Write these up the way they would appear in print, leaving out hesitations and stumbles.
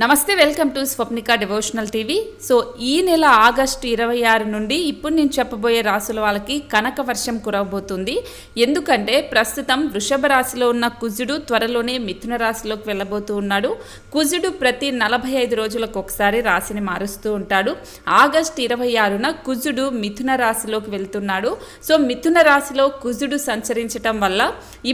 నమస్తే, welcome to Swapnika devotional TV. So ఈ నెల ఆగస్టు 26 నుండి ఇప్పుడు నేను చెప్పబోయే రాశుల వాళ్ళకి కనక వర్షం కురవబోతుంది. ఎందుకంటే ప్రస్తుతం వృషభ రాశిలో ఉన్న కుజుడు త్వరలోనే మిథున రాశిలోకి వెళ్ళబోతూ ఉన్నాడు. కుజుడు ప్రతి 45 రోజులకు ఒకసారి రాశిని మారుస్తూ ఉంటాడు. ఆగస్టు 26న కుజుడు మిథున రాశిలోకి వెళ్తున్నాడు. సో మిథున రాశిలో కుజుడు సంచరించటం వల్ల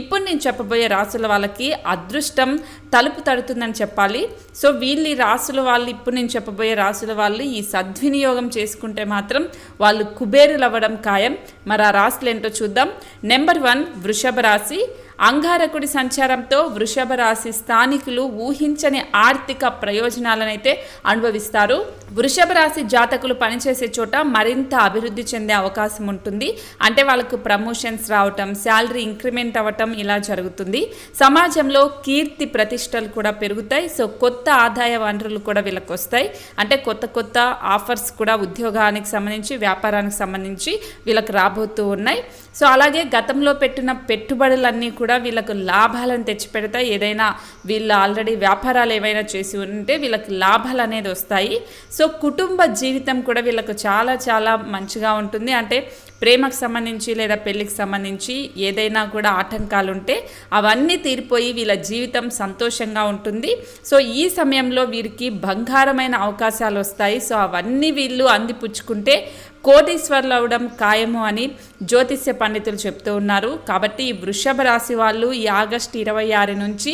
ఇప్పుడు నేను చెప్పబోయే రాశుల వాళ్ళకి అదృష్టం తలుపు తడుతుందని చెప్పాలి. సో వీళ్ళు రాశుల వాళ్ళు, ఇప్పుడు నేను చెప్పబోయే రాశుల వాళ్ళు ఈ సద్వినియోగం చేసుకుంటే మాత్రం వాళ్ళు కుబేరులు అవ్వడం ఖాయం. మరి ఆ రాశులు ఏంటో చూద్దాం. నెంబర్ 1 వృషభ రాశి. అంగారకుడి సంచారంతో వృషభ రాశి స్థానికులు ఊహించని ఆర్థిక ప్రయోజనాలనైతే అనుభవిస్తారు. వృషభ రాశి జాతకులు పనిచేసే చోట మరింత అభివృద్ధి చెందే అవకాశం ఉంటుంది. అంటే వాళ్ళకు ప్రమోషన్స్ రావటం, శాలరీ ఇంక్రిమెంట్ అవ్వటం ఇలా జరుగుతుంది. సమాజంలో కీర్తి ప్రతిష్టలు కూడా పెరుగుతాయి. సో కొత్త ఆదాయ వనరులు కూడా వీళ్ళకి వస్తాయి. అంటే కొత్త ఆఫర్స్ కూడా ఉద్యోగానికి సంబంధించి, వ్యాపారానికి సంబంధించి వీళ్ళకి రాబోతూ ఉన్నాయి. సో అలాగే గతంలో పెట్టిన పెట్టుబడులన్నీ కూడా వీళ్ళకు లాభాలను తెచ్చిపెడతాయి. ఏదైనా వీళ్ళు ఆల్రెడీ వ్యాపారాలు ఏవైనా చేసి ఉంటే వీళ్ళకి లాభాలు అనేది వస్తాయి. సో కుటుంబ జీవితం కూడా వీళ్ళకు చాలా మంచిగా ఉంటుంది. అంటే ప్రేమకు సంబంధించి లేదా పెళ్ళికి సంబంధించి ఏదైనా కూడా ఆటంకాలు ఉంటే అవన్నీ తీరిపోయి వీళ్ళ జీవితం సంతోషంగా ఉంటుంది. సో ఈ సమయంలో వీరికి బంగారమైన అవకాశాలు వస్తాయి. సో అవన్నీ వీళ్ళు అందిపుచ్చుకుంటే కోటీశ్వర్లు అవడం ఖాయము అని జ్యోతిష్య పండితులు చెప్తూ ఉన్నారు. కాబట్టి ఈ వృషభ రాశి వాళ్ళు ఈ ఆగస్టు 26 నుంచి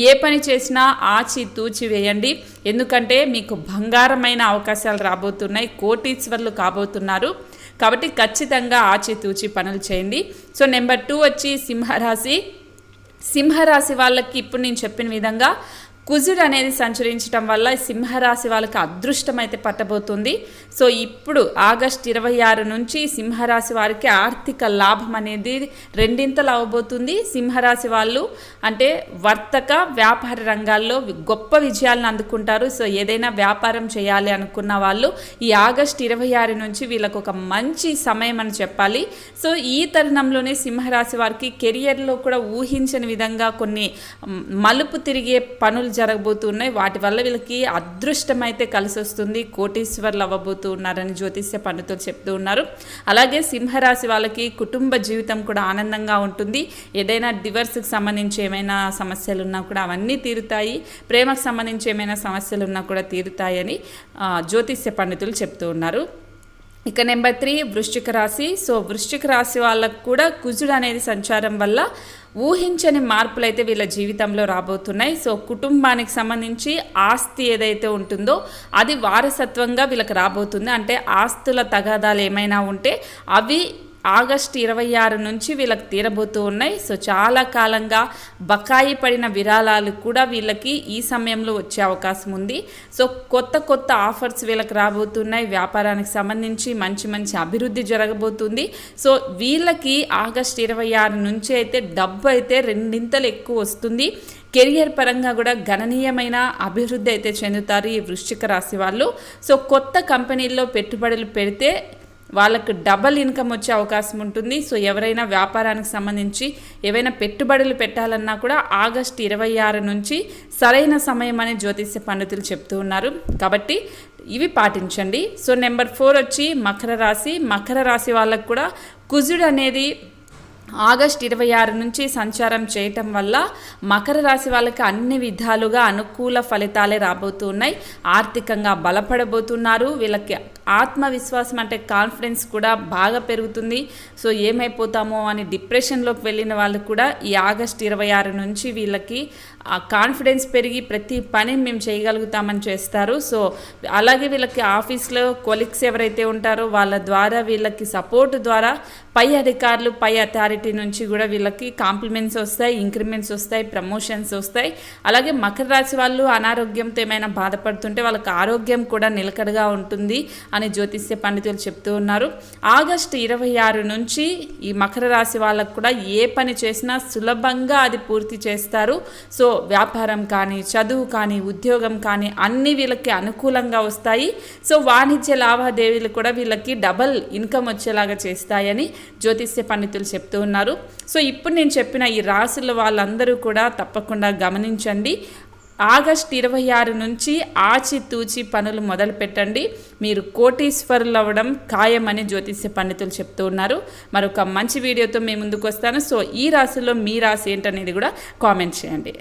ఏ పని చేసినా ఆచితూచి వేయండి. ఎందుకంటే మీకు బంగారమైన అవకాశాలు రాబోతున్నాయి, కోటీశ్వర్లు కాబోతున్నారు. కాబట్టి ఖచ్చితంగా ఆచితూచి పనులు చేయండి. సో నెంబర్ 2 వచ్చి సింహరాశి. సింహరాశి వాళ్ళకి ఇప్పుడు నేను చెప్పిన విధంగా కుజుడు అనేది సంచరించడం వల్ల సింహరాశి వాళ్ళకి అదృష్టం అయితే పట్టబోతుంది. సో ఇప్పుడు ఆగస్టు 26 నుంచి సింహరాశి వారికి ఆర్థిక లాభం అనేది రెండింతలు అవ్వబోతుంది. సింహరాశి వాళ్ళు అంటే వర్తక వ్యాపార రంగాల్లో గొప్ప విజయాలను అందుకుంటారు. సో ఏదైనా వ్యాపారం చేయాలి అనుకున్న వాళ్ళు ఈ ఆగస్టు 26 నుంచి వీళ్ళకు ఒక మంచి సమయం అని చెప్పాలి. సో ఈ తరుణంలోనే సింహరాశి వారికి కెరియర్లో కూడా ఊహించని విధంగా కొన్ని మలుపు తిరిగే పనులు జరగబోతున్నాయి. వాటి వల్ల వీళ్ళకి అదృష్టం అయితే కలిసి వస్తుంది, కోటీశ్వర్లు అవ్వబోతూ ఉన్నారని జ్యోతిష్య పండితులు చెప్తూ ఉన్నారు. అలాగే సింహరాశి వాళ్ళకి కుటుంబ జీవితం కూడా ఆనందంగా ఉంటుంది. ఏదైనా డివర్స్కి సంబంధించి ఏమైనా సమస్యలు ఉన్నా కూడా అవన్నీ తీరుతాయి. ప్రేమకు సంబంధించి ఏమైనా సమస్యలు ఉన్నా కూడా తీరుతాయని జ్యోతిష్య పండితులు చెప్తూ ఉన్నారు. ఇక నెంబర్ 3 వృశ్చిక రాశి. సో వృశ్చిక రాశి వాళ్ళకు కూడా కుజుడు అనేది సంచారం వల్ల ఊహించని మార్పులు అయితే వీళ్ళ జీవితంలో రాబోతున్నాయి. సో కుటుంబానికి సంబంధించి ఆస్తి ఏదైతే ఉంటుందో అది వారసత్వంగా వీళ్ళకి రాబోతుంది. అంటే ఆస్తుల తగాదాలు ఏమైనా ఉంటే అవి ఆగస్టు 26 నుంచి వీళ్ళకి తీరబోతూ ఉన్నాయి. సో చాలా కాలంగా బకాయి పడిన విరాళాలు కూడా వీళ్ళకి ఈ సమయంలో వచ్చే అవకాశం ఉంది. సో కొత్త ఆఫర్స్ వీళ్ళకి రాబోతున్నాయి. వ్యాపారానికి సంబంధించి మంచి అభివృద్ధి జరగబోతుంది. సో వీళ్ళకి ఆగస్టు 26 నుంచి అయితే డబ్బు అయితే రెండింతలు ఎక్కువ వస్తుంది. కెరియర్ పరంగా కూడా గణనీయమైన అభివృద్ధి అయితే చెందుతారు ఈ వృశ్చిక రాశి వాళ్ళు. సో కొత్త కంపెనీల్లో పెట్టుబడులు పెడితే వాళ్ళకు డబల్ ఇన్కమ్ వచ్చే అవకాశం ఉంటుంది. సో ఎవరైనా వ్యాపారానికి సంబంధించి ఏవైనా పెట్టుబడులు పెట్టాలన్నా కూడా ఆగస్టు 26 నుంచి సరైన సమయం అని జ్యోతిష్య పండితులు చెప్తూ ఉన్నారు. కాబట్టి ఇవి పాటించండి. సో నెంబర్ 4 వచ్చి మకర రాశి. మకర రాశి వాళ్ళకు కూడా కుజుడు అనేది ఆగస్టు 26 నుంచి సంచారం చేయటం వల్ల మకర రాశి వాళ్ళకి అన్ని విధాలుగా అనుకూల ఫలితాలే రాబోతూ ఉన్నాయి. ఆర్థికంగా బలపడబోతున్నారు. వీళ్ళకి ఆత్మవిశ్వాసం అంటే కాన్ఫిడెన్స్ కూడా బాగా పెరుగుతుంది. సో ఏమైపోతామో అని డిప్రెషన్లోకి వెళ్ళిన వాళ్ళు కూడా ఈ ఆగస్టు 26 నుంచి వీళ్ళకి ఆ కాన్ఫిడెన్స్ పెరిగి ప్రతి పని మేము చేయగలుగుతామని చేస్తారు. సో అలాగే వీళ్ళకి ఆఫీస్లో కొలీగ్స్ ఎవరైతే ఉంటారో వాళ్ళ ద్వారా వీళ్ళకి సపోర్ట్ ద్వారా పై అధికారులు, పై అథారిటీ నుంచి కూడా వీళ్ళకి కాంప్లిమెంట్స్ వస్తాయి, ఇంక్రిమెంట్స్ వస్తాయి, ప్రమోషన్స్ వస్తాయి. అలాగే మకర రాశి వాళ్ళు అనారోగ్యంతో ఏమైనా బాధపడుతుంటే వాళ్ళకి ఆరోగ్యం కూడా నిలకడగా ఉంటుంది అని జ్యోతిష్య పండితులు చెప్తూ ఉన్నారు. ఆగస్టు 26 నుంచి ఈ మకర రాశి వాళ్ళకు కూడా ఏ పని చేసినా సులభంగా అది పూర్తి చేస్తారు. సో వ్యాపారం కానీ, చదువు కానీ, ఉద్యోగం కానీ అన్నీ వీళ్ళకి అనుకూలంగా వస్తాయి. సో వాణిజ్య లావాదేవీలు కూడా వీళ్ళకి డబల్ ఇన్కమ్ వచ్చేలాగా చేస్తాయని జ్యోతిష్య పండితులు చెప్తూ ఉన్నారు. సో ఇప్పుడు నేను చెప్పిన ఈ రాశుల వాళ్ళందరూ కూడా తప్పకుండా గమనించండి. ఆగస్టు 26 నుంచి ఆచితూచి పనులు మొదలు పెట్టండి, మీరు కోటీశ్వరులు అవ్వడం ఖాయమని జ్యోతిష్య పండితులు చెప్తూ ఉన్నారు. మరొక మంచి వీడియోతో మేము ముందుకు వస్తాను. సో ఈ రాశిలో మీ రాశి ఏంటనేది కూడా కామెంట్ చేయండి.